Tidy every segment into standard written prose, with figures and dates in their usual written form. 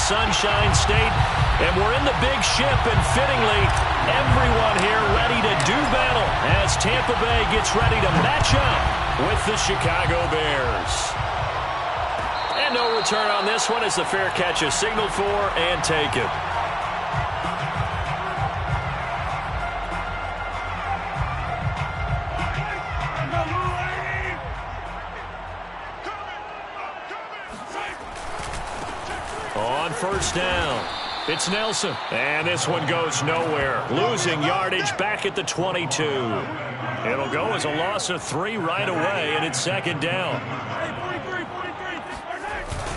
Sunshine State, and we're in the big ship, and fittingly, everyone here ready to do battle as Tampa Bay gets ready to match up with the Chicago Bears. And no return on this one as the fair catch is signaled for and taken. On first down, it's Nelson. And this one goes nowhere. Losing yardage back at the 22. It'll go as a loss of 3 right away, and it's second down.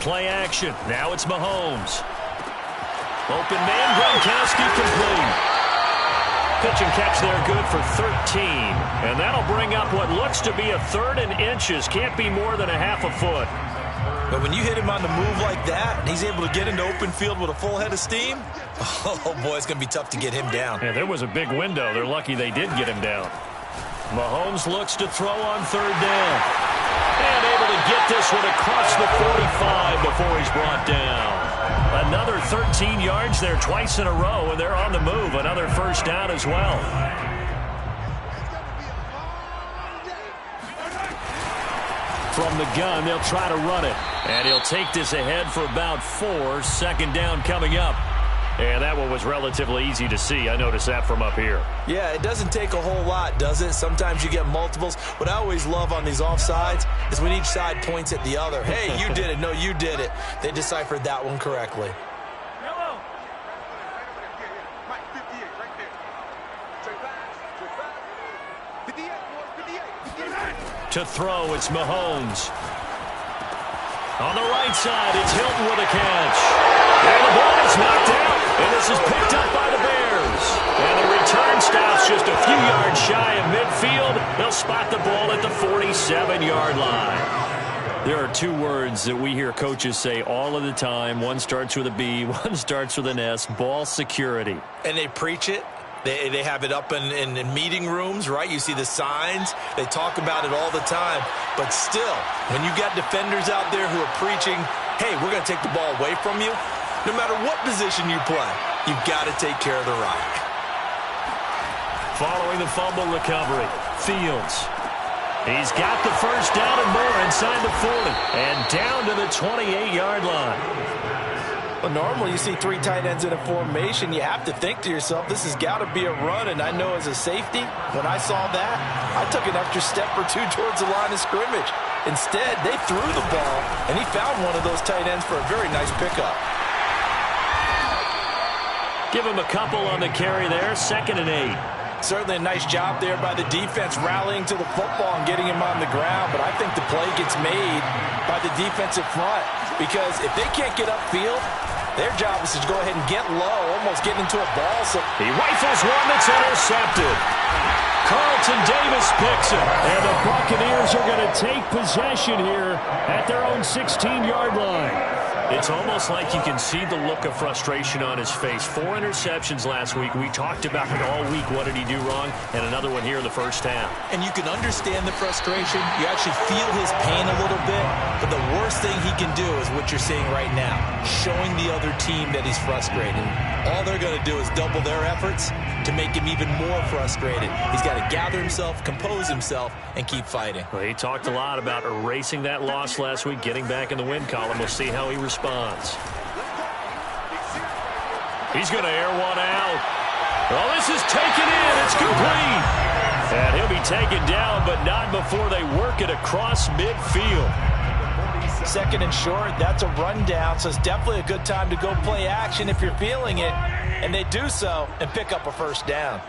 Play action. Now it's Mahomes. Open man, Gronkowski complete. Pitch and catch there, good for 13. And that'll bring up what looks to be a 3rd and inches. Can't be more than a half a foot. But when you hit him on the move like that, and he's able to get into open field with a full head of steam, oh, boy, it's going to be tough to get him down. Yeah, there was a big window. They're lucky they did get him down. Mahomes looks to throw on 3rd down. And able to get this one across the 45 before he's brought down. Another 13 yards there twice in a row, and they're on the move. Another first down as well. From the gun, they'll try to run it. And he'll take this ahead for about 4. Second down coming up. And that one was relatively easy to see. I noticed that from up here. Yeah, it doesn't take a whole lot, does it? Sometimes you get multiples. What I always love on these offsides is when each side points at the other. Hey, you did it. No, you did it. They deciphered that one correctly. To throw, it's Mahomes. On the right side, it's Hilton with a catch. And the ball is knocked out, and this is picked up by the Bears. And the return stops just a few yards shy of midfield. They'll spot the ball at the 47-yard line. There are 2 words that we hear coaches say all of the time. One starts with a B, one starts with an S, ball security. And they preach it. They have it up in meeting rooms, right? You see the signs. They talk about it all the time. But still, when you got defenders out there who are preaching, hey, we're going to take the ball away from you, no matter what position you play, you've got to take care of the rock. Following the fumble recovery, Fields. He's got the first down and more inside the 40. And down to the 28-yard line. Well, normally you see 3 tight ends in a formation. You have to think to yourself, this has got to be a run. And I know as a safety, when I saw that, I took an extra step or 2 towards the line of scrimmage. Instead, they threw the ball, and he found one of those tight ends for a very nice pickup. Give him a couple on the carry there, 2nd and 8. Certainly a nice job there by the defense rallying to the football and getting him on the ground. But I think the play gets made by the defensive front. Because if they can't get upfield, their job is to go ahead and get low, almost get into a ball. So he rifles one that's intercepted. Carlton Davis picks it. And the Buccaneers are going to take possession here at their own 16-yard line. It's almost like you can see the look of frustration on his face. 4 interceptions last week. We talked about it all week. What did he do wrong? And another one here in the first half. And you can understand the frustration. You actually feel his pain a little bit. But the worst thing he can do is what you're seeing right now, showing the other team that he's frustrated. All they're going to do is double their efforts to make him even more frustrated. He's got to gather himself, compose himself, and keep fighting. Well, he talked a lot about erasing that loss last week, getting back in the win column. We'll see how he responds. He's going to air one out. Well, this is taken in. It's complete. And he'll be taken down, but not before they work it across midfield. 2nd and short, that's a rundown, so it's definitely a good time to go play action if you're feeling it. And they do so and pick up a first down.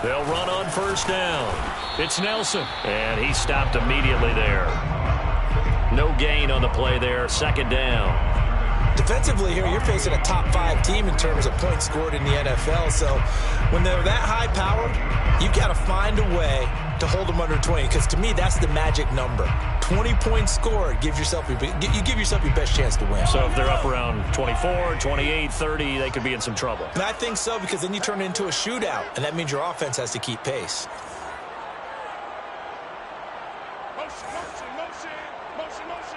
They'll run on first down. It's Nelson, and he stopped immediately there. No gain on the play there, 2nd down. Defensively here, you're facing a top 5 team in terms of points scored in the NFL. So when they're that high-powered, you've got to find a way to hold them under 20. Because to me, that's the magic number. 20 points scored, you give yourself your best chance to win. So if they're up around 24, 28, 30, they could be in some trouble. And I think so, because then you turn it into a shootout, and that means your offense has to keep pace. Motion, motion, motion, motion, motion.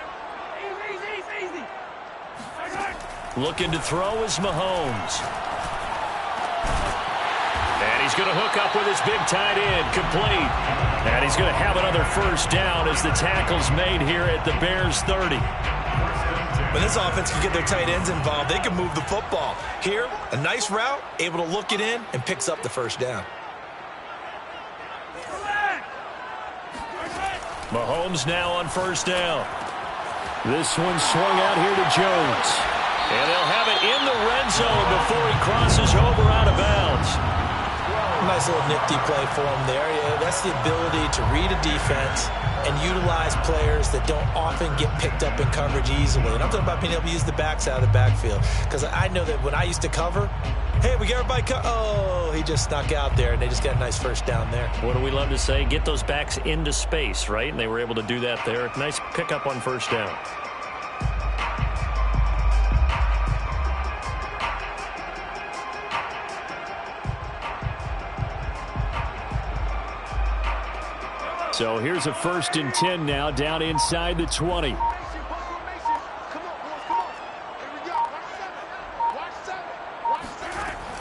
Looking to throw is Mahomes. And he's going to hook up with his big tight end, complete. And he's going to have another first down as the tackle's made here at the Bears 30. When this offense can get their tight ends involved, they can move the football. Here, a nice route, able to look it in, and picks up the first down. Mahomes now on first down. This one swung out here to Jones. And they'll have it in the red zone before he crosses over out of bounds. Nice little nifty play for him there. Yeah, that's the ability to read a defense and utilize players that don't often get picked up in coverage easily. And I'm talking about being able to use the backs out of the backfield. Because I know that when I used to cover, hey, we got everybody oh, he just snuck out there, and they just got a nice first down there. What do we love to say? Get those backs into space, right? And they were able to do that there. Nice pickup on first down. So here's a 1st and 10 now, down inside the 20.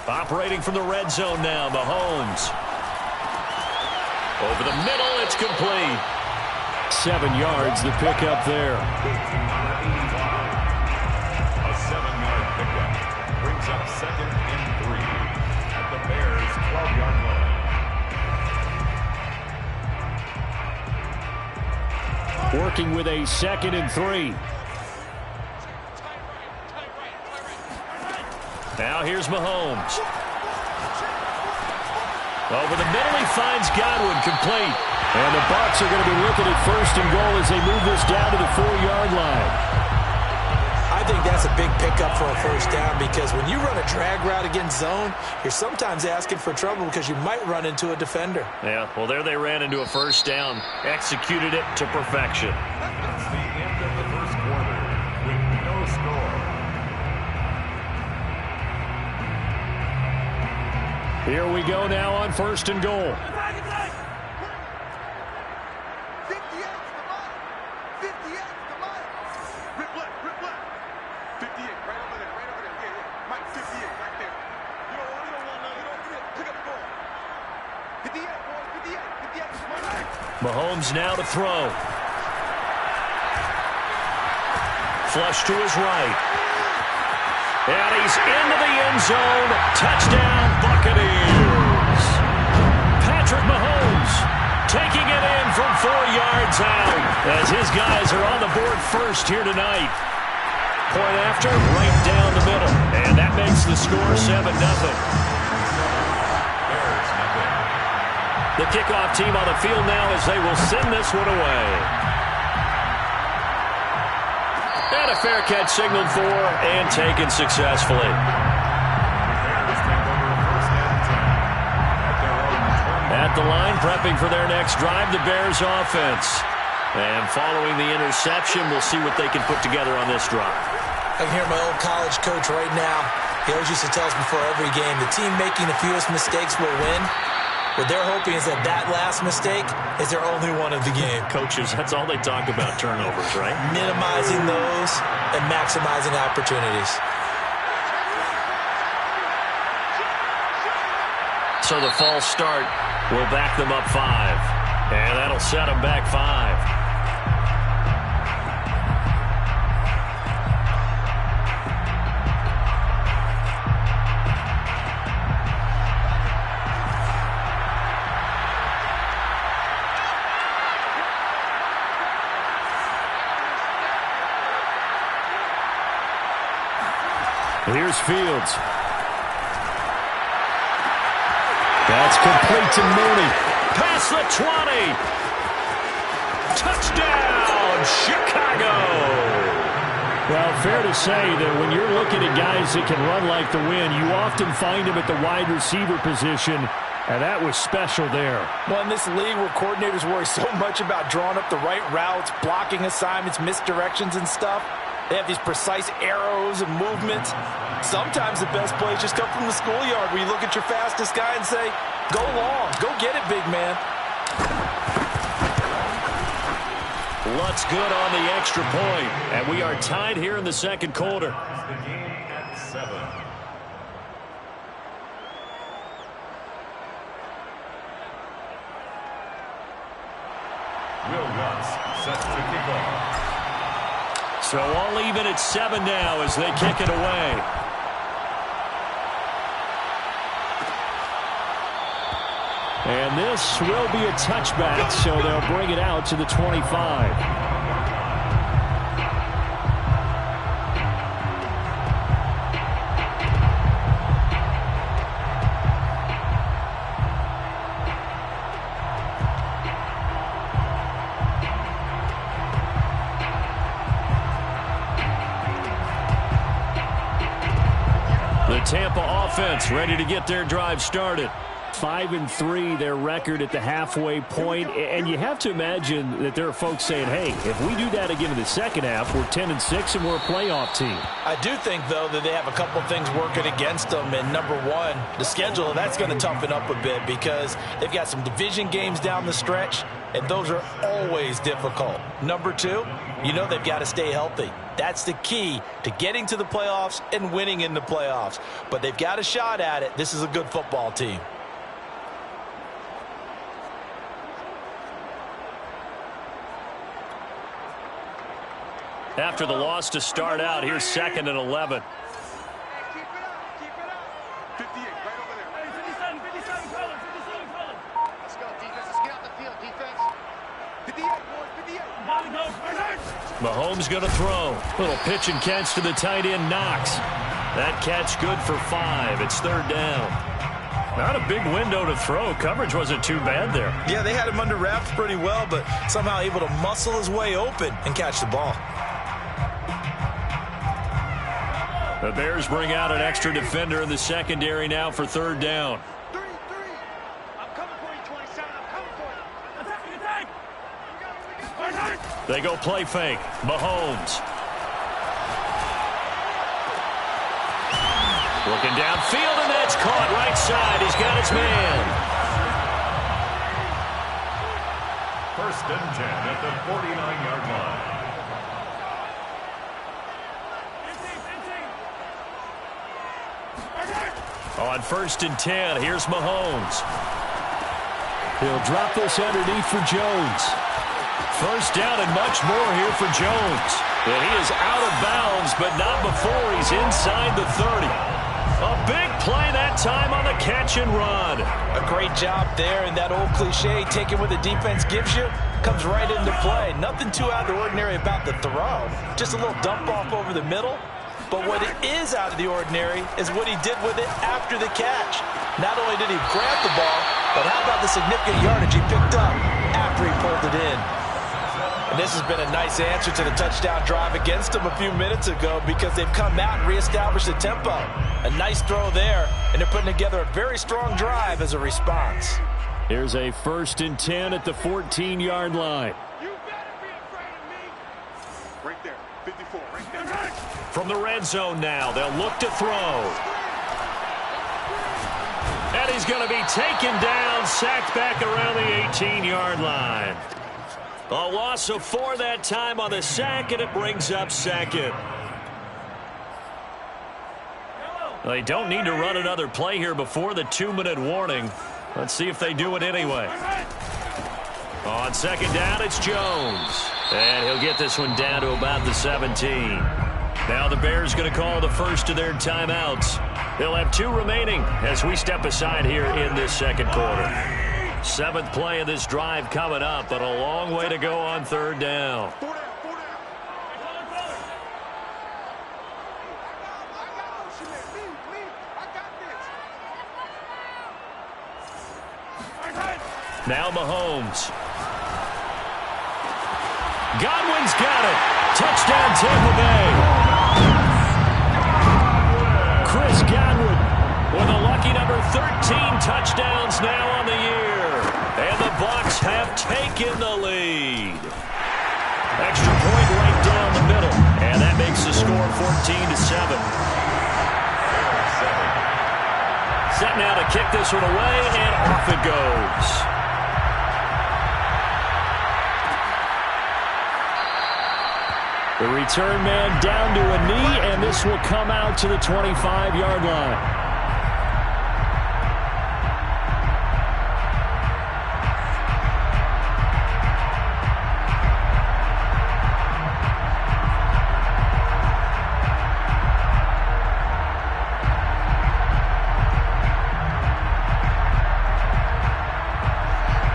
Operating from the red zone now, Mahomes. Over the middle, it's complete. 7 yards, the pickup there. A 7-yard pickup brings up 2nd and 3 at the Bears' 12-yard line. Working with a 2nd and 3. Now here's Mahomes. Over the middle, he finds Godwin, complete. And the Bucs are going to be looking at 1st and goal as they move this down to the 4-yard line. I think that's a big pickup for a first down, because when you run a drag route against zone, you're sometimes asking for trouble because you might run into a defender. Yeah, well, there they ran into a first down. Executed it to perfection. That's the end of the first quarter with no score. Here we go now on 1st and goal. Mahomes now to throw. Flush to his right. And he's into the end zone. Touchdown, Buccaneers. Patrick Mahomes taking it in from 4 yards out as his guys are on the board first here tonight. Point after, right down the middle. And that makes the score 7-0. The kickoff team on the field now as they will send this one away. And a fair catch signaled for and taken successfully. At the line, prepping for their next drive, the Bears offense. And following the interception, we'll see what they can put together on this drive. I can hear my old college coach right now. He always used to tell us before every game, the team making the fewest mistakes will win. What they're hoping is that that last mistake is their only one of the game. Coaches, that's all they talk about, turnovers, right? Minimizing those and maximizing opportunities. So the false start will back them up 5. And that'll set them back 5. Here's Fields. That's complete to Mooney. Past the 20. Touchdown, Chicago. Well, fair to say that when you're looking at guys that can run like the wind, you often find them at the wide receiver position, and that was special there. Well, in this league where coordinators worry so much about drawing up the right routes, blocking assignments, misdirections and stuff, they have these precise arrows and movements. Sometimes the best plays just come from the schoolyard where you look at your fastest guy and say, go long, go get it, big man. Lutz good on the extra point, and we are tied here in the second quarter. The game at 7. Will Lutz set to kick off. So all even at 7 now as they kick it away. And this will be a touchback, so they'll bring it out to the 25. The Tampa offense ready to get their drive started. 5-3 their record at the halfway point, and you have to imagine that there are folks saying, hey, if we do that again in the second half, we're 10-6 and we're a playoff team. I do think, though, that they have a couple things working against them. And number one, the schedule, that's going to toughen up a bit because they've got some division games down the stretch, and those are always difficult. Number two, you know they've got to stay healthy. That's the key to getting to the playoffs and winning in the playoffs. But they've got a shot at it. This is a good football team. After the loss to start out, here's 2nd and 11. Keep it up. 58, right over there. 57 color. Let's go, defense. Let's get out the field, defense. 58, boys, 58. Mahomes going to throw. Little pitch and catch to the tight end, Knox. That catch good for 5. It's 3rd down. Not a big window to throw. Coverage wasn't too bad there. Yeah, they had him under wraps pretty well, but somehow able to muscle his way open and catch the ball. The Bears bring out an extra defender in the secondary now for 3rd down. 3. I'm coming for you, 27. I'm coming for you. Attack. They go play fake. Mahomes. Looking downfield, and that's caught right side. He's got his man. 1st and 10 at the 49-yard line. On 1st and 10, here's Mahomes. He'll drop this underneath for Jones. 1st down and much more here for Jones. And he is out of bounds, but not before he's inside the 30. A big play that time on the catch and run. A great job there, and that old cliche, taking what the defense gives you, comes right into play. Nothing too out of the ordinary about the throw. Just a little dump off over the middle. But what is out of the ordinary is what he did with it after the catch. Not only did he grab the ball, but how about the significant yardage he picked up after he pulled it in. And this has been a nice answer to the touchdown drive against them a few minutes ago because they've come out and reestablished the tempo. A nice throw there, and they're putting together a very strong drive as a response. Here's a 1st and 10 at the 14-yard line. You better be afraid of me. Right there. 54, right there. From the red zone now, they'll look to throw. And he's going to be taken down, sacked back around the 18-yard line. A loss of 4 that time on the sack, and it brings up 2nd. They don't need to run another play here before the 2-minute warning. Let's see if they do it anyway. On 2nd down, it's Jones. And he'll get this one down to about the 17. Now the Bears going to call the first of their timeouts. They'll have 2 remaining as we step aside here in this second quarter. 7th play of this drive coming up, but a long way to go on 3rd down. Now Mahomes. Godwin's got it. Touchdown Tampa Bay. Chris Godwin with a lucky number 13 touchdowns now on the year. And the Bucs have taken the lead. Extra point right down the middle. And that makes the score 14-7. Set now to kick this one away, and off it goes. The return man down to a knee, and this will come out to the 25-yard line.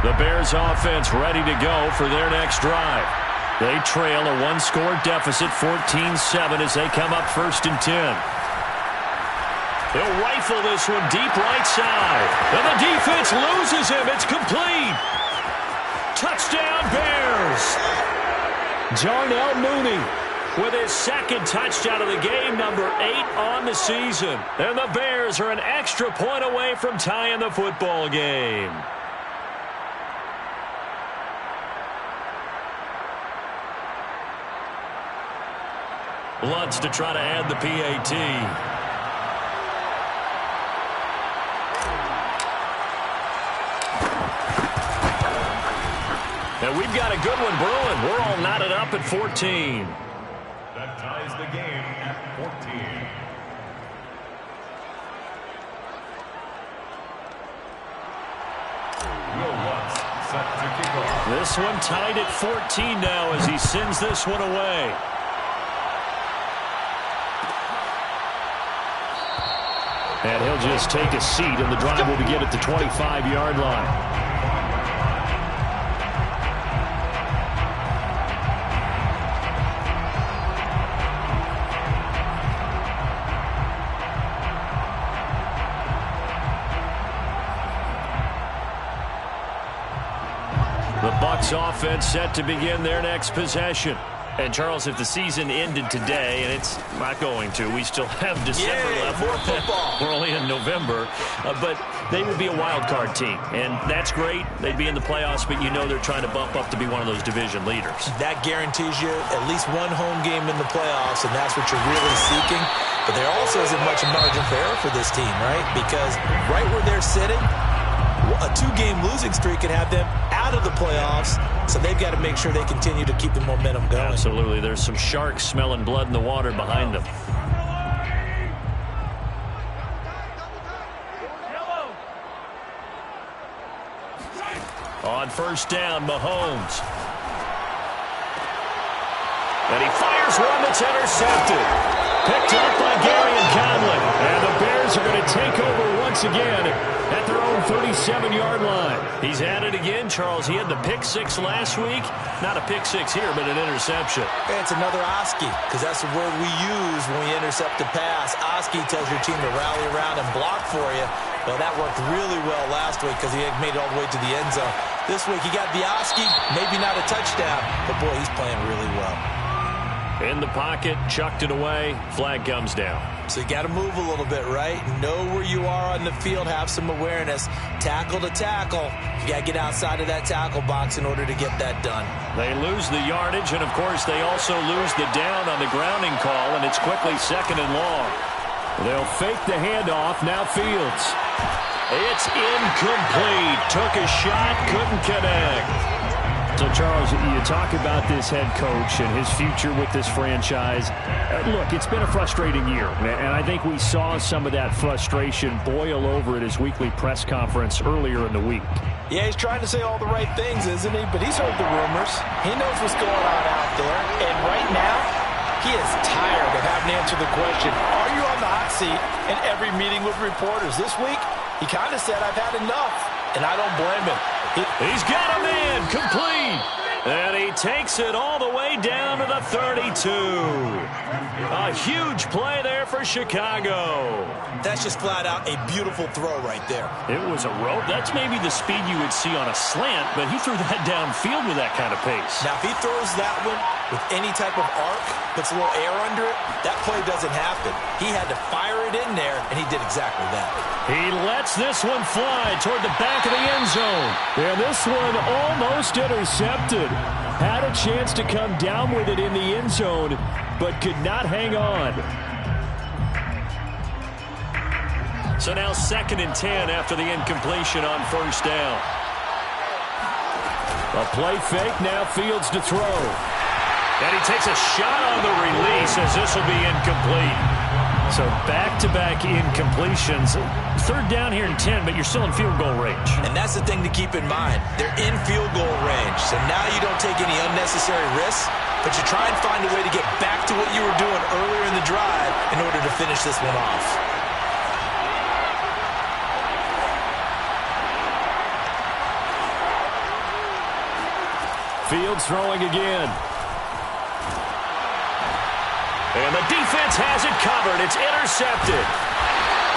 The Bears offense ready to go for their next drive. They trail a one-score deficit, 14-7, as they come up 1st and 10. They'll rifle this one deep right side. And the defense loses him. It's complete. Touchdown, Bears. Darnell Mooney with his second touchdown of the game, number 8 on the season. And the Bears are an extra point away from tying the football game. Lutz to try to add the PAT. And we've got a good one brewing. We're all knotted up at 14. That ties the game at 14. Will Lutz set to kick off. This one tied at 14 now as he sends this one away. And he'll just take a seat, and the drive will begin at the 25-yard line. The Bucs offense set to begin their next possession. And, Charles, if the season ended today, and it's not going to, we still have December left. More football. We're only in November. But they would be a wild card team. And that's great. They'd be in the playoffs, but you know they're trying to bump up to be one of those division leaders. That guarantees you at least one home game in the playoffs, and that's what you're really seeking. But there also isn't much margin for error for this team, right? Because right where they're sitting, a 2-game losing streak could have them out of the playoffs, so they've got to make sure they continue to keep the momentum going. Absolutely. There's some sharks smelling blood in the water behind them. On 1st down, Mahomes. And he fires one that's intercepted. Picked up by Gary and Conley. And the Bears are going to take over once again at their own 37-yard line. He's at it again, Charles. He had the pick 6 last week. Not a pick 6 here, but an interception. And it's another Oski, because that's the word we use when we intercept a pass. Oski tells your team to rally around and block for you. Well, that worked really well last week because he made it all the way to the end zone. This week he got the Oski, maybe not a touchdown, but boy, he's playing really well. In the pocket, chucked it away, flag comes down. So you got to move a little bit, right? Know where you are on the field, have some awareness. Tackle to tackle. You got to get outside of that tackle box in order to get that done. They lose the yardage, and of course they also lose the down on the grounding call, and it's quickly 2nd and long. They'll fake the handoff, now Fields. It's incomplete. Took a shot, couldn't connect. So, Charles, you talk about this head coach and his future with this franchise. Look, it's been a frustrating year, and I think we saw some of that frustration boil over at his weekly press conference earlier in the week. Yeah, he's trying to say all the right things, isn't he? But he's heard the rumors. He knows what's going on out there. And right now, he is tired of having to answer the question, are you on the hot seat in every meeting with reporters? This week, he kind of said, I've had enough, and I don't blame him. He's got a man, complete. And he takes it all the way down to the 32. A huge play there for Chicago. That's just flat out a beautiful throw right there. It was a rope. That's maybe the speed you would see on a slant, but he threw that downfield with that kind of pace. Now, if he throws that one with any type of arc, puts a little air under it, that play doesn't happen. He had to fire it in there, and he did exactly that. He lets this one fly toward the back of the end zone. And this one almost intercepted. Had a chance to come down with it in the end zone, but could not hang on. So now 2nd and 10 after the incompletion on 1st down. A play fake, now Fields to throw. And he takes a shot on the release as this will be incomplete. So back-to-back incompletions. Third down here in 10, but you're still in field goal range. And that's the thing to keep in mind. They're in field goal range. So now you don't take any unnecessary risks, but you try and find a way to get back to what you were doing earlier in the drive in order to finish this one off. Fields throwing again. And the defense has it covered. It's intercepted.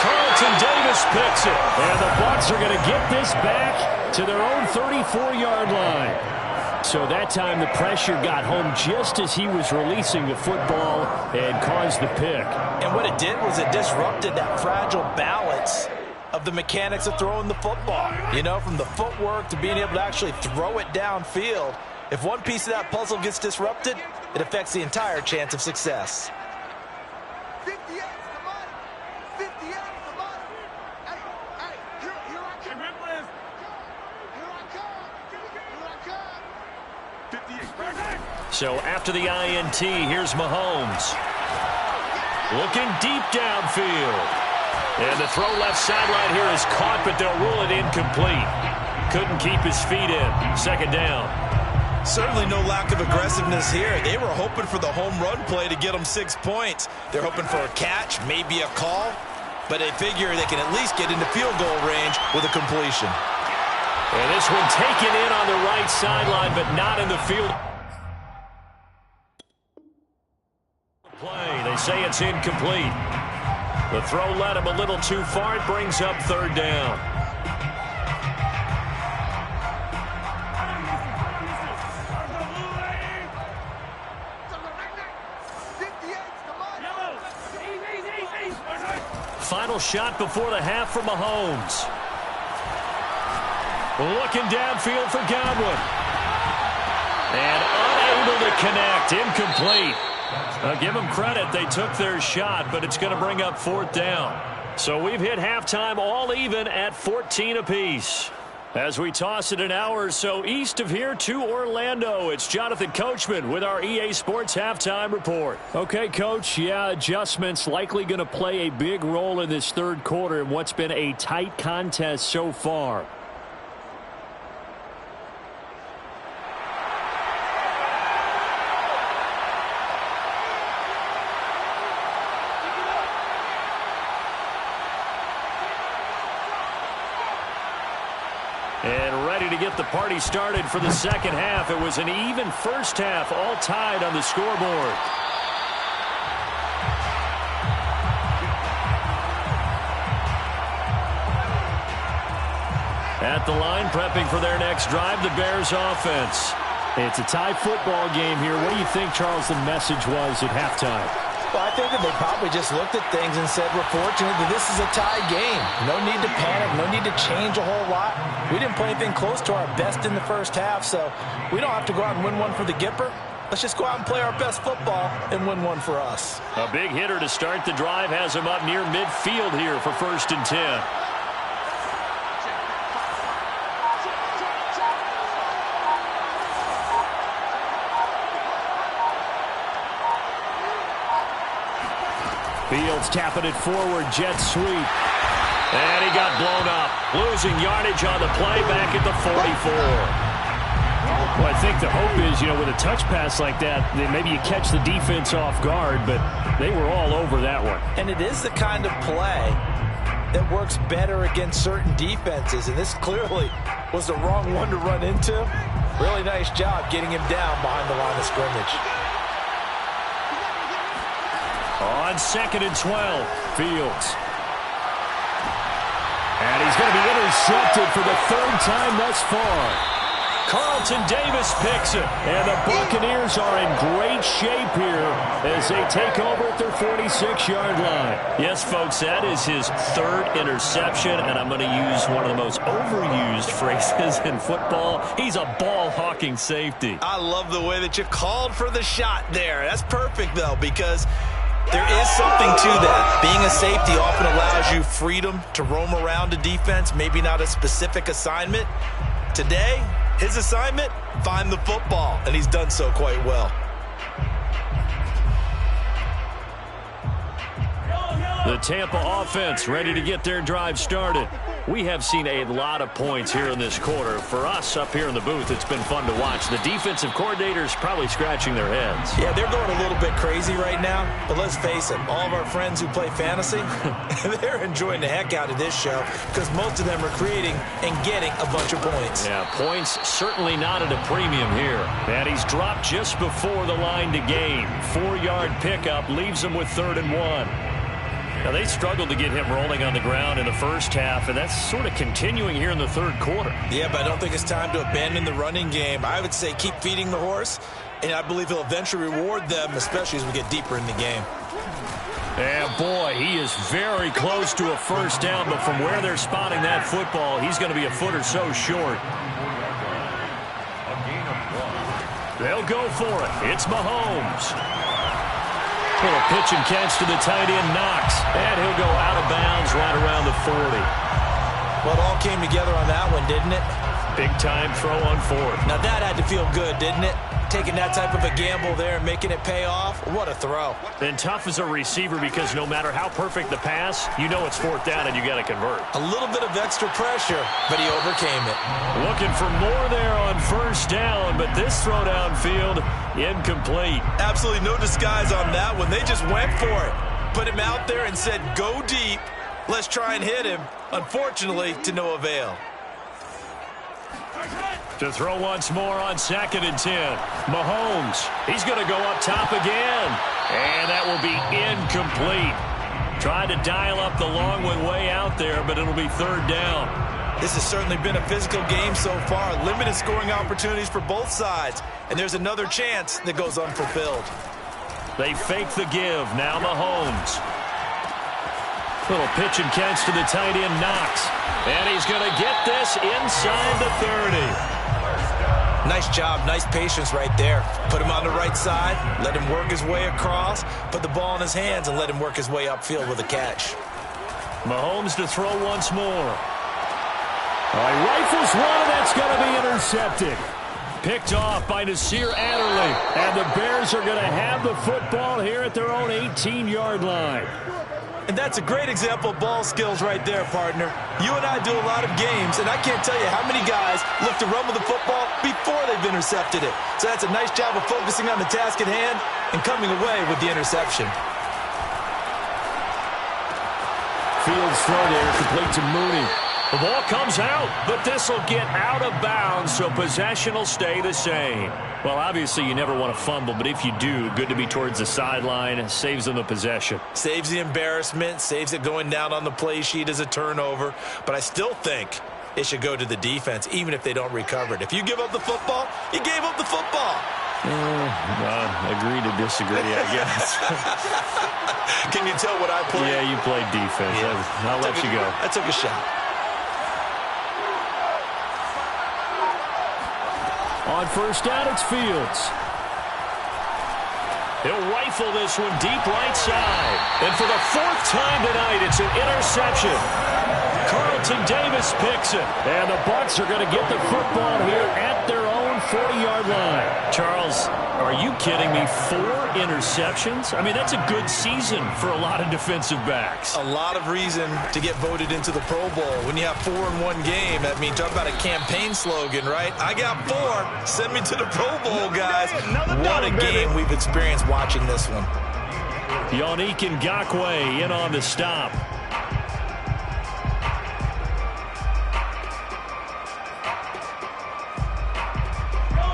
Carlton Davis picks it. And the Bucs are going to get this back to their own 34-yard line. So that time the pressure got home just as he was releasing the football and caused the pick. And what it did was it disrupted that fragile balance of the mechanics of throwing the football. You know, from the footwork to being able to actually throw it downfield. If one piece of that puzzle gets disrupted, it affects the entire chance of success. 58's the money. 58's the money. Hey, here I come. Here I come. 58. So after the INT, here's Mahomes. Looking deep downfield. And the throw left sideline here is caught, but they'll rule it incomplete. Couldn't keep his feet in. Second down. Certainly no lack of aggressiveness here. They were hoping for the home run play to get them 6 points. They're hoping for a catch, maybe a call, but they figure they can at least get into field goal range with a completion. And this one taken in on the right sideline, but not in the field. Play. They say it's incomplete. The throw led him a little too far. It brings up third down. Final shot before the half for Mahomes. Looking downfield for Godwin. And unable to connect. Incomplete. Give them credit. They took their shot, but it's going to bring up fourth down. So we've hit halftime all even at 14 apiece. As we toss it an hour or so east of here to Orlando, it's Jonathan Coachman with our EA Sports Halftime Report. Okay, Coach, yeah, adjustments likely going to play a big role in this third quarter in what's been a tight contest so far. And ready to get the party started for the second half. It was an even first half, all tied on the scoreboard. At the line, prepping for their next drive, the Bears offense. It's a tie football game here. What do you think, Charles, the message was at halftime? Well, I think that they probably just looked at things and said, we're fortunate that this is a tie game. No need to panic. No need to change a whole lot. We didn't play anything close to our best in the first half, so we don't have to go out and win one for the Gipper. Let's just go out and play our best football and win one for us. A big hitter to start the drive has him up near midfield here for 1st and 10. Fields tapping it forward, jet sweep. And he got blown up. Losing yardage on the play back at the 44. Well, I think the hope is, with a touch pass like that, then maybe you catch the defense off guard, but they were all over that one. And it is the kind of play that works better against certain defenses, and this clearly was the wrong one to run into. Really nice job getting him down behind the line of scrimmage. On 2nd and 12, Fields. And he's going to be intercepted for the third time thus far. Carlton Davis picks it. And the Buccaneers are in great shape here as they take over at their 46-yard line. Yes, folks, that is his third interception, and I'm going to use one of the most overused phrases in football. He's a ball-hawking safety. I love the way that you called for the shot there. That's perfect, though, because there is something to that. Being a safety often allows you freedom to roam around a defense, maybe not a specific assignment. Today, his assignment, find the football, and he's done so quite well. The Tampa offense ready to get their drive started. We have seen a lot of points here in this quarter. For us up here in the booth, it's been fun to watch. The defensive coordinators probably scratching their heads. Yeah, they're going a little bit crazy right now, but let's face it, all of our friends who play fantasy, they're enjoying the heck out of this show because most of them are creating and getting a bunch of points. Yeah, points certainly not at a premium here. And he's dropped just before the line to gain. 4-yard pickup leaves him with 3rd and 1. Now, they struggled to get him rolling on the ground in the first half, and that's sort of continuing here in the third quarter. Yeah, but I don't think it's time to abandon the running game. I would say keep feeding the horse, and I believe he'll eventually reward them, especially as we get deeper in the game. And, boy, he is very close to a first down, but from where they're spotting that football, he's going to be a foot or so short. A gain of 1. They'll go for it. It's Mahomes. Little pitch and catch to the tight end, Knox. And he'll go out of bounds right around the 40. Well, it all came together on that one, didn't it? Big-time throw on 4th. Now, that had to feel good, didn't it? Taking that type of a gamble there and making it pay off. What a throw. And tough as a receiver because no matter how perfect the pass, you know it's 4th down and you got to convert. A little bit of extra pressure, but he overcame it. Looking for more there on 1st down, but this throw downfield, incomplete. Absolutely no disguise on that one. They just went for it. Put him out there and said, go deep. Let's try and hit him. Unfortunately, to no avail. To throw once more on 2nd and 10. Mahomes, he's going to go up top again. And that will be incomplete. Trying to dial up the long one way out there, but it'll be 3rd down. This has certainly been a physical game so far. Limited scoring opportunities for both sides. And there's another chance that goes unfulfilled. They fake the give. Now Mahomes. Little pitch and catch to the tight end, Knox. And he's going to get this inside the 30. Nice job, nice patience right there. Put him on the right side, let him work his way across, put the ball in his hands, and let him work his way upfield with a catch. Mahomes to throw once more. All right, rifles one, and that's going to be intercepted. Picked off by Nasir Adderley. And the Bears are going to have the football here at their own 18-yard line. And that's a great example of ball skills right there, partner. You and I do a lot of games, and I can't tell you how many guys look to run with the football before they've intercepted it. So that's a nice job of focusing on the task at hand and coming away with the interception. Fields throw there, complete to Mooney. The ball comes out, but this will get out of bounds, so possession will stay the same. Well, obviously, you never want to fumble, but if you do, good to be towards the sideline. Saves them the possession. Saves the embarrassment, saves it going down on the play sheet as a turnover. But I still think it should go to the defense, even if they don't recover it. If you give up the football, you gave up the football. Agree to disagree, I guess. Can you tell what I played? Yeah, you played defense. Yeah. I'll let you go. I took a shot. On 1st down, it's Fields. He'll rifle this one deep right side. And for the 4th time tonight, it's an interception. Carlton Davis picks it. And the Bucs are going to get the football here at their own 40-yard line. Charles, are you kidding me? 4 interceptions? I mean, that's a good season for a lot of defensive backs. A lot of reason to get voted into the Pro Bowl. When you have 4 in one game, I mean, talk about a campaign slogan, right? I got 4. Send me to the Pro Bowl, guys. What a game we've experienced watching this one. Yannick Ngakoue in on the stop.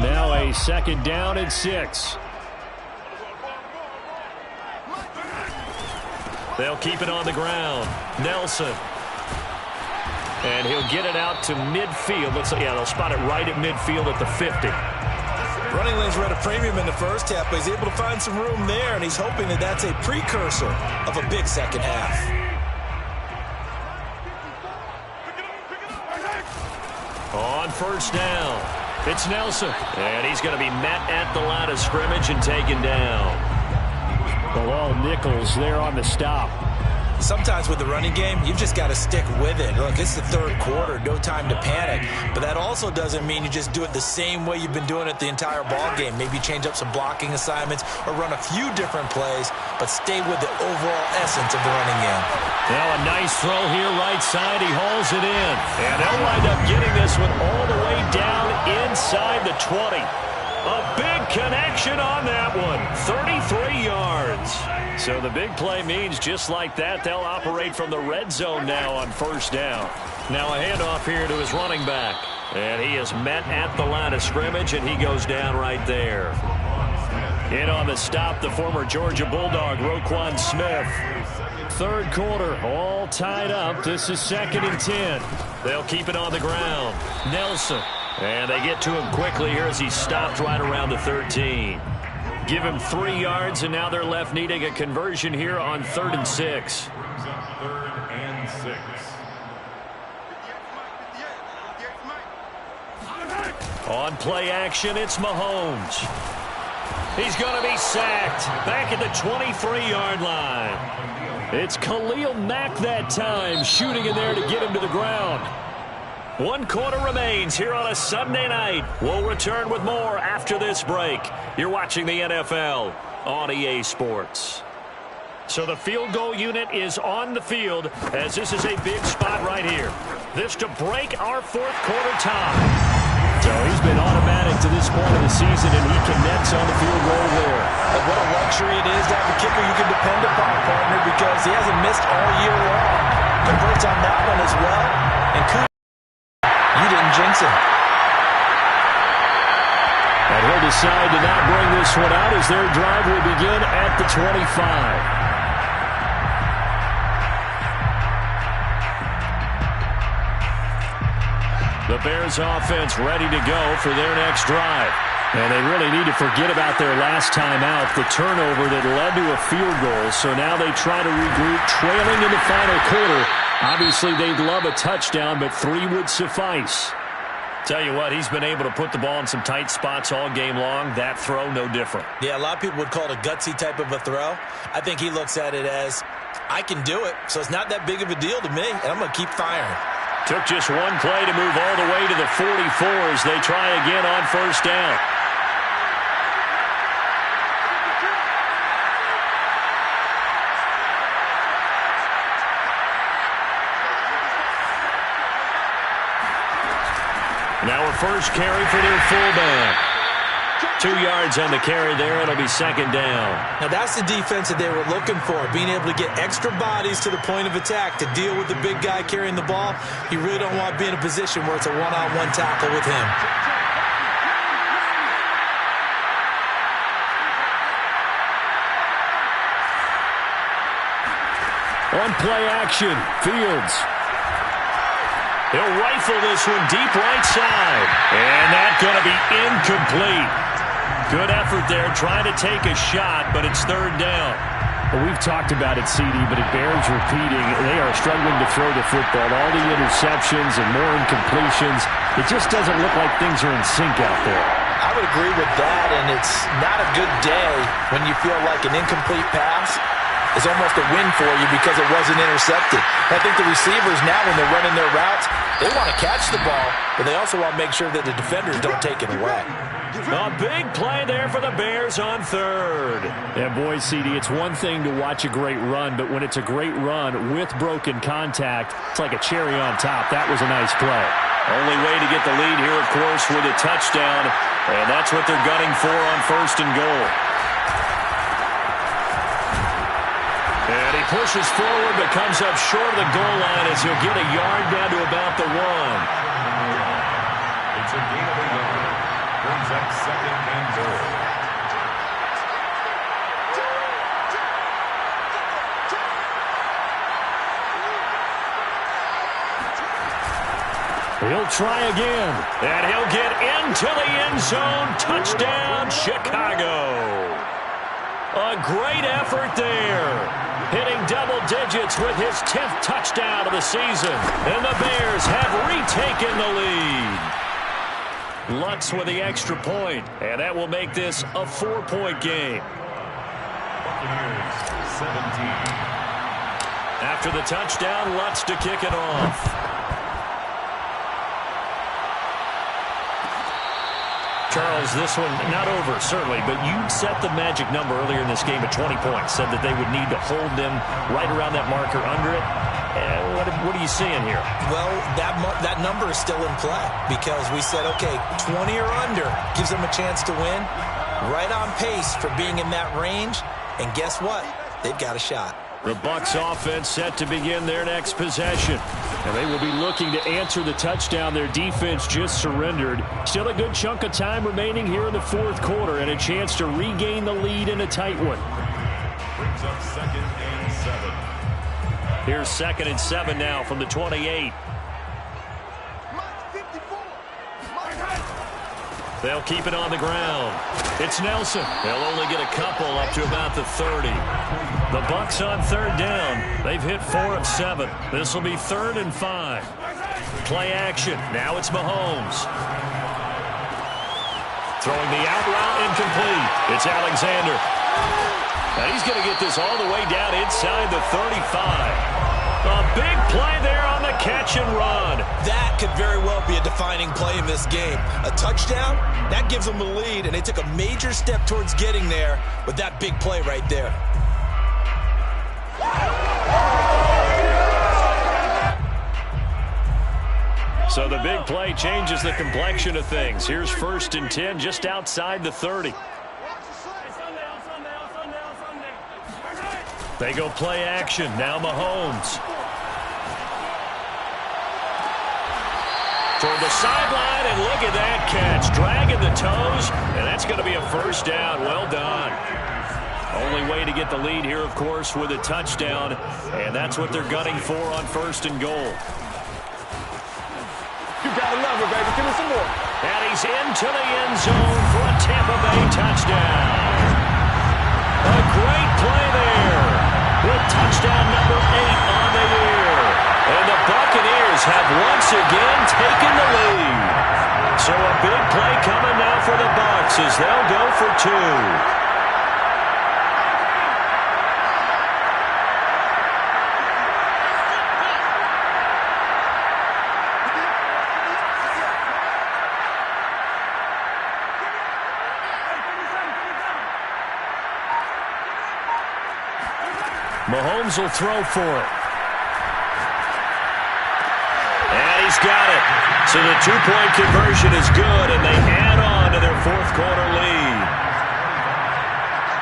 Now a 2nd down and 6. They'll keep it on the ground. Nelson. And he'll get it out to midfield. Looks like, yeah, they'll spot it right at midfield at the 50. Running lanes were at a premium in the first half, but he's able to find some room there, and he's hoping that that's a precursor of a big second half. On 1st down. It's Nelson, and he's going to be met at the line of scrimmage and taken down. Bilal Nichols there on the stop. Sometimes with the running game, you've just got to stick with it. Look, it's the third quarter, no time to panic. But that also doesn't mean you just do it the same way you've been doing it the entire ball game. Maybe change up some blocking assignments or run a few different plays, but stay with the overall essence of the running game. Now a nice throw here right side. He hauls it in. And they'll wind up getting this one all the way down inside the 20. A big connection on that one. 33 yards. So the big play means just like that, they'll operate from the red zone now on first down. Now a handoff here to his running back. And he is met at the line of scrimmage, and he goes down right there. In on the stop, the former Georgia Bulldog, Roquan Smith. Third quarter, all tied up. This is 2nd and 10. They'll keep it on the ground. Nelson. And they get to him quickly here as he stopped right around the 13. Give him 3 yards, and now they're left needing a conversion here on 3rd and 6. 3rd and 6. On play action, it's Mahomes. He's going to be sacked back at the 23-yard line. It's Khalil Mack that time, shooting in there to get him to the ground. 1 quarter remains here on a Sunday night. We'll return with more after this break. You're watching the NFL on EA Sports. So the field goal unit is on the field as this is a big spot right here. This to break our 4th quarter tie. So he's been automatic to this point of the season, and he connects on the field goal there. And what a luxury it is to have a kicker you can depend upon, partner, because he hasn't missed all year long. Converts on that one as well. And you didn't jinx him. And he'll decide to not bring this one out as their drive will begin at the 25. The Bears offense ready to go for their next drive. And they really need to forget about their last time out, the turnover that led to a field goal. So now they try to regroup, trailing in the final quarter. Obviously, they'd love a touchdown, but 3 would suffice. Tell you what, he's been able to put the ball in some tight spots all game long. That throw, no different. Yeah, a lot of people would call it a gutsy type of a throw. I think he looks at it as, I can do it, so it's not that big of a deal to me, and I'm going to keep firing. Took just 1 play to move all the way to the 44 as they try again on first down. Now a first carry for their fullback. 2 yards on the carry there. It'll be 2nd down. Now that's the defense that they were looking for, being able to get extra bodies to the point of attack to deal with the big guy carrying the ball. You really don't want to be in a position where it's a one-on-one tackle with him. On play action, Fields. He'll rifle this one deep right side. And that's going to be incomplete. Good effort there, trying to take a shot, but it's 3rd down. Well, we've talked about it, CD, but it bears repeating. They are struggling to throw the football. All the interceptions and more incompletions. It just doesn't look like things are in sync out there. I would agree with that, and it's not a good day when you feel like an incomplete pass is almost a win for you because it wasn't intercepted. I think the receivers now, when they're running their routes, they want to catch the ball, but they also want to make sure that the defenders don't take it away. A big play there for the Bears on 3rd. Yeah, boy, CD, it's one thing to watch a great run, but when it's a great run with broken contact, it's like a cherry on top. That was a nice play. Only way to get the lead here, of course, with a touchdown, and that's what they're gunning for on 1st and goal. And he pushes forward but comes up short of the goal line as he'll get a yard down to about the 1. It's a gain of a yard. Brings up 2nd and goal. He'll try again, and he'll get into the end zone. Touchdown, Chicago. A great effort there. Hitting double digits with his 10th touchdown of the season. And the Bears have retaken the lead. Lutz with the extra point, and that will make this a 4-point game. Buccaneers 17. After the touchdown, Lutz to kick it off. Charles, this one not over, certainly, but you set the magic number earlier in this game at 20 points, said that they would need to hold them right around that marker under it. What are you seeing here? Well, that number is still in play because we said, okay, 20 or under gives them a chance to win. Right on pace for being in that range, and guess what? They've got a shot. The Bucs offense set to begin their next possession. And they will be looking to answer the touchdown their defense just surrendered. Still a good chunk of time remaining here in the fourth quarter and a chance to regain the lead in a tight one. Brings up 2nd and 7. Here's 2nd and 7 now from the 28. They'll keep it on the ground. It's Nelson. They'll only get a couple up to about the 30. The Bucs on 3rd down. They've hit 4 of 7. This will be 3rd and 5. Play action. Now it's Mahomes. Throwing the out route incomplete. It's Alexander. Now he's going to get this all the way down inside the 35. A big play there on the catch and run. That could very well be a defining play in this game. A touchdown, that gives them the lead, and they took a major step towards getting there with that big play right there. So the big play changes the complexion of things. Here's 1st and 10 just outside the 30. They go play action. Now Mahomes. Toward the sideline, and look at that catch. Dragging the toes, and that's going to be a 1st down. Well done. Only way to get the lead here, of course, with a touchdown, and that's what they're gunning for on 1st and goal. You gotta love it, baby. Give me some more. And he's into the end zone for a Tampa Bay touchdown. A great play there with touchdown number 8 on the year. And the Buccaneers have once again taken the lead. So a big play coming now for the Bucs as they'll go for 2. Mahomes will throw for it. And he's got it. So the 2-point conversion is good, and they add on to their 4th quarter lead.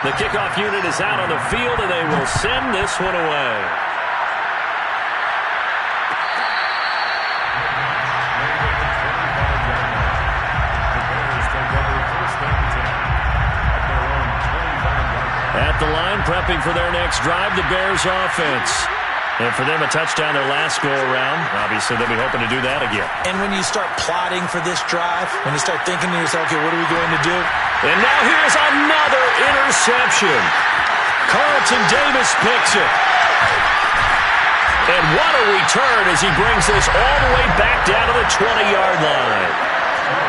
The kickoff unit is out on the field, and they will send this one away. At the line, prepping for their next drive, the Bears offense. And for them, a touchdown their last go-around. Obviously, they'll be hoping to do that again. And when you start plotting for this drive, when you start thinking to yourself, okay, what are we going to do? And now here's another interception. Carlton Davis picks it. And what a return as he brings this all the way back down to the 20-yard line.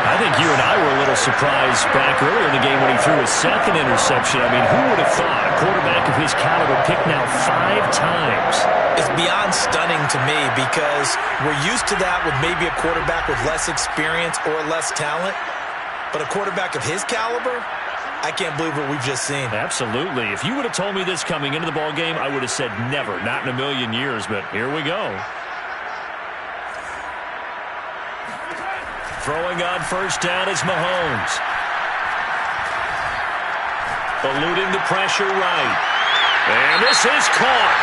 I think you and I were a little surprised back earlier in the game when he threw his 2nd interception. I mean, who would have thought a quarterback of his caliber picked now 5 times? It's beyond stunning to me because we're used to that with maybe a quarterback with less experience or less talent. But a quarterback of his caliber, I can't believe what we've just seen. Absolutely. If you would have told me this coming into the ball game, I would have said never, not in a million years. But here we go. Throwing on 1st down is Mahomes. Eluding the pressure right. And this is caught.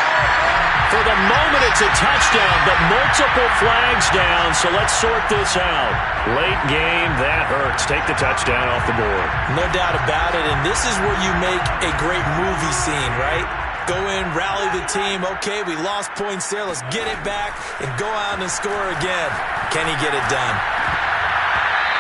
For the moment, it's a touchdown, but multiple flags down, so let's sort this out. Late game, that hurts. Take the touchdown off the board. No doubt about it, and this is where you make a great movie scene, right? Go in, rally the team. Okay, we lost points there. Let's get it back and go out and score again. Can he get it done?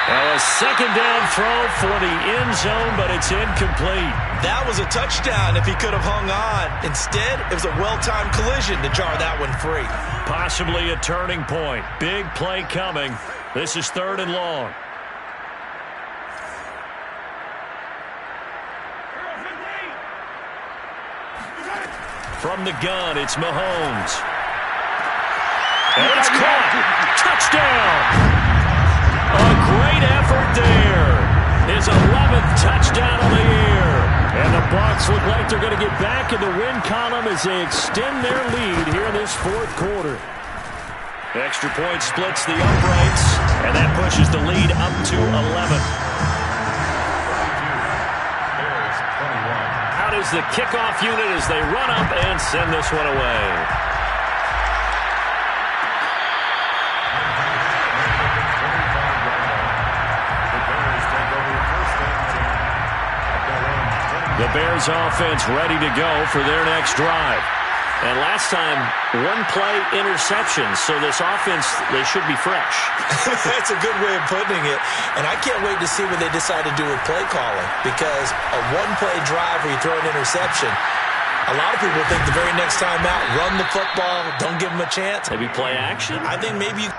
Well, a 2nd down throw for the end zone, but it's incomplete. That was a touchdown if he could have hung on. Instead, it was a well-timed collision to jar that one free. Possibly a turning point. Big play coming. This is 3rd and long. From the gun, it's Mahomes. And it's caught. Touchdown. A great effort there. His 11th touchdown of the year. And the Bucs look like they're going to get back in the win column as they extend their lead here in this fourth quarter. Extra point splits the uprights, and that pushes the lead up to 11. Out is the kickoff unit as they run up and send this one away. The Bears offense ready to go for their next drive. And last time, one-play interception, so this offense, they should be fresh. That's a good way of putting it. And I can't wait to see what they decide to do with play calling, because a one-play drive where you throw an interception, a lot of people think the very next time out, run the football, don't give them a chance. Maybe play action? I think maybe you...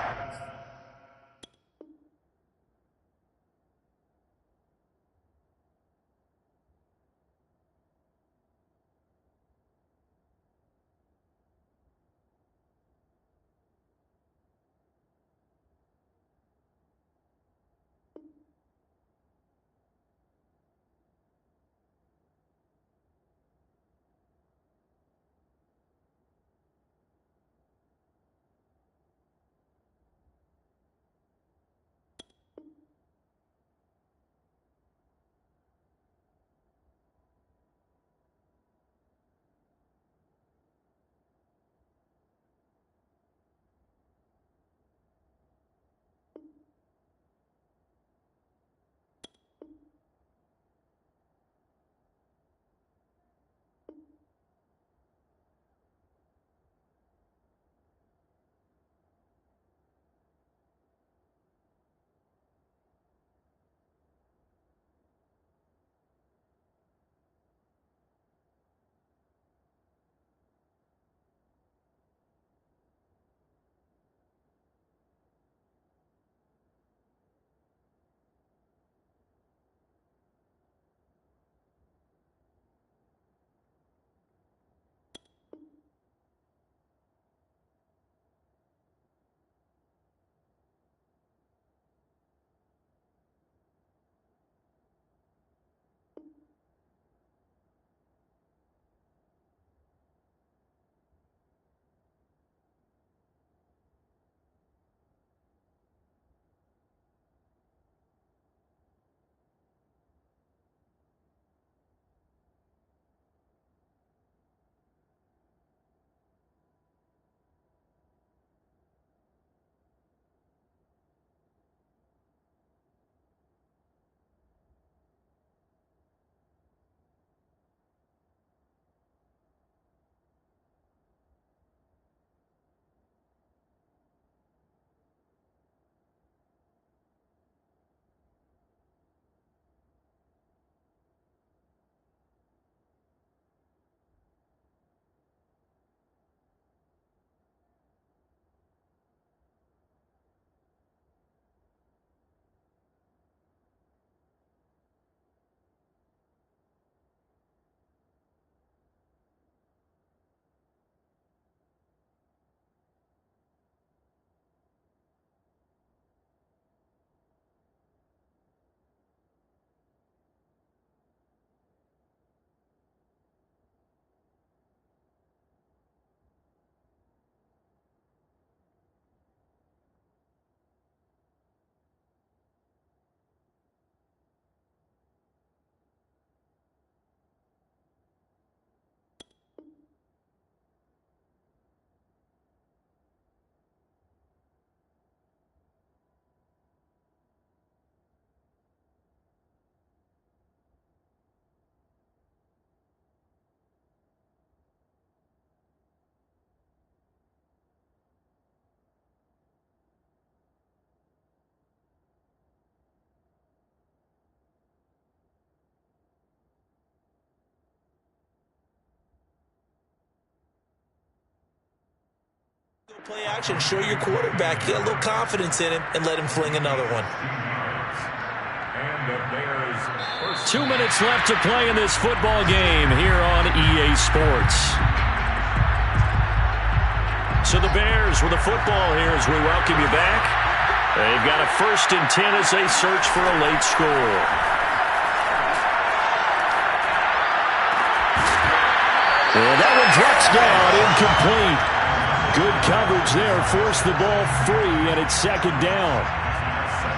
Play action, show your quarterback, get a little confidence in him, and let him fling another one. And the Bears 2 minutes left to play in this football game here on EA Sports. So the Bears with the football here as we welcome you back. They've got a 1st and 10 as they search for a late score. And that one drops down, incomplete. Good coverage there, forced the ball free, and it's 2nd down.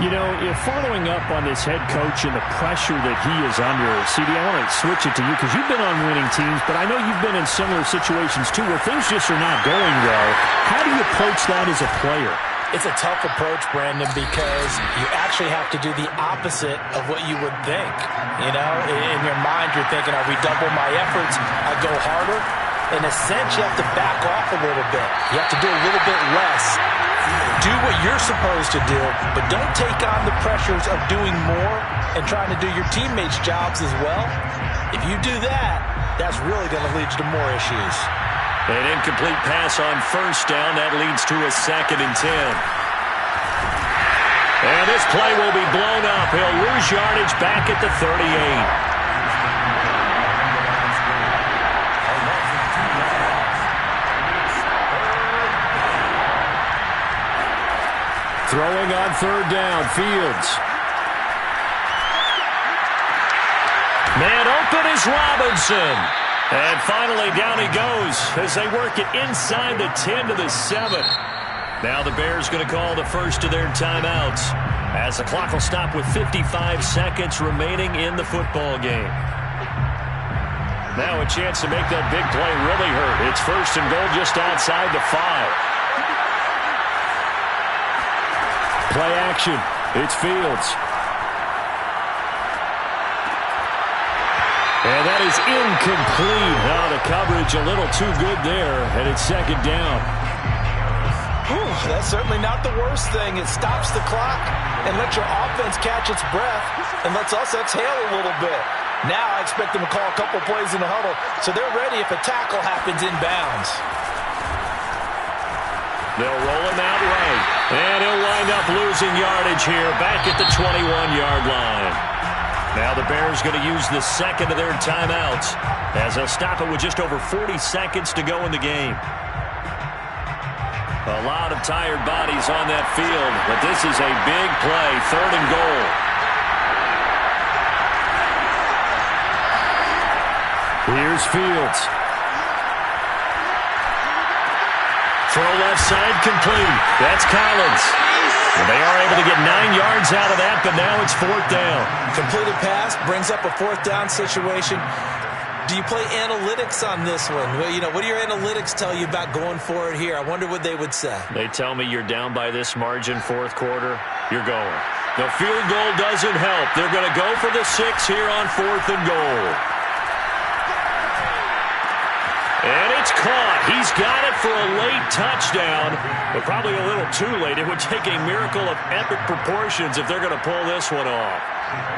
You know, if following up on this head coach and the pressure that he is under, CD, I want to switch it to you because you've been on winning teams, but I know you've been in similar situations too where things just are not going well. How do you approach that as a player? It's a tough approach, Brandon, because you actually have to do the opposite of what you would think. You know, in your mind, you're thinking, I redouble my efforts, I go harder. In a sense, you have to back off a little bit. You have to do a little bit less. Do what you're supposed to do, but don't take on the pressures of doing more and trying to do your teammates' jobs as well. If you do that, that's really going to lead you to more issues. An incomplete pass on 1st down. That leads to a 2nd and 10. And this play will be blown up. He'll lose yardage back at the 38. Throwing on 3rd down, Fields. Man open is Robinson. And finally down he goes as they work it inside the 10 to the 7. Now the Bears going to call the first of their timeouts as the clock will stop with 55 seconds remaining in the football game. Now a chance to make that big play really hurt. It's 1st and goal just outside the 5. Play action. It's Fields. And that is incomplete. Now the coverage a little too good there, and it's 2nd down. Whew, that's certainly not the worst thing. It stops the clock and lets your offense catch its breath and lets us exhale a little bit. Now I expect them to call a couple plays in the huddle so they're ready if a tackle happens inbounds. They'll roll him out right. And he'll wind up losing yardage here back at the 21-yard line. Now the Bears going to use the 2nd of their timeouts as they'll stop it with just over 40 seconds to go in the game. A lot of tired bodies on that field, but this is a big play, 3rd and goal. Here's Fields. Throw left side complete. That's Collins. They are able to get 9 yards out of that, but now it's 4th down. Completed pass brings up a 4th down situation. Do you play analytics on this one? Well, you know, what do your analytics tell you about going for it here? I wonder what they would say. They tell me you're down by this margin 4th quarter, you're going. The field goal doesn't help. They're going to go for the 6 here on 4th and goal. And it's caught. He's got it for a late touchdown, but probably a little too late. It would take a miracle of epic proportions if they're going to pull this one off.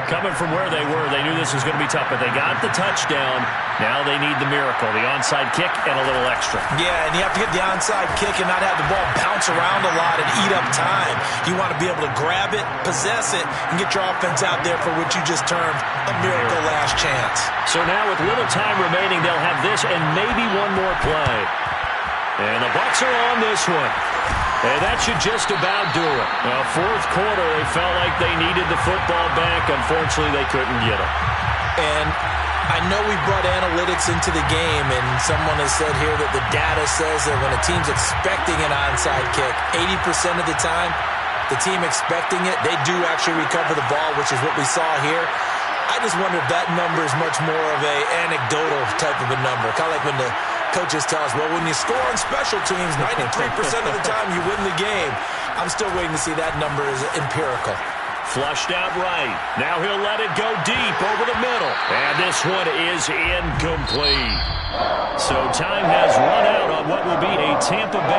Coming from where they were, they knew this was going to be tough, but they got the touchdown. Now they need the miracle, the onside kick and a little extra. Yeah, and you have to get the onside kick and not have the ball bounce around a lot and eat up time. You want to be able to grab it, possess it, and get your offense out there for what you just termed a miracle last chance. So now with little time remaining, they'll have this and maybe one more play. And the Bucs are on this one. And that should just about do it. Now, 4th quarter, they felt like they needed the football back. Unfortunately, they couldn't get it. And I know we brought analytics into the game, and someone has said here that the data says that when a team's expecting an onside kick, 80% of the time, the team expecting it, they do actually recover the ball, which is what we saw here. I just wonder if that number is much more of a anecdotal type of a number. Kind of like when the coaches tell us, well, when you score on special teams, 93% of the time you win the game. I'm still waiting to see that number is empirical. Flushed out right. Now he'll let it go deep over the middle. And this one is incomplete. So time has run out on what will be a Tampa Bay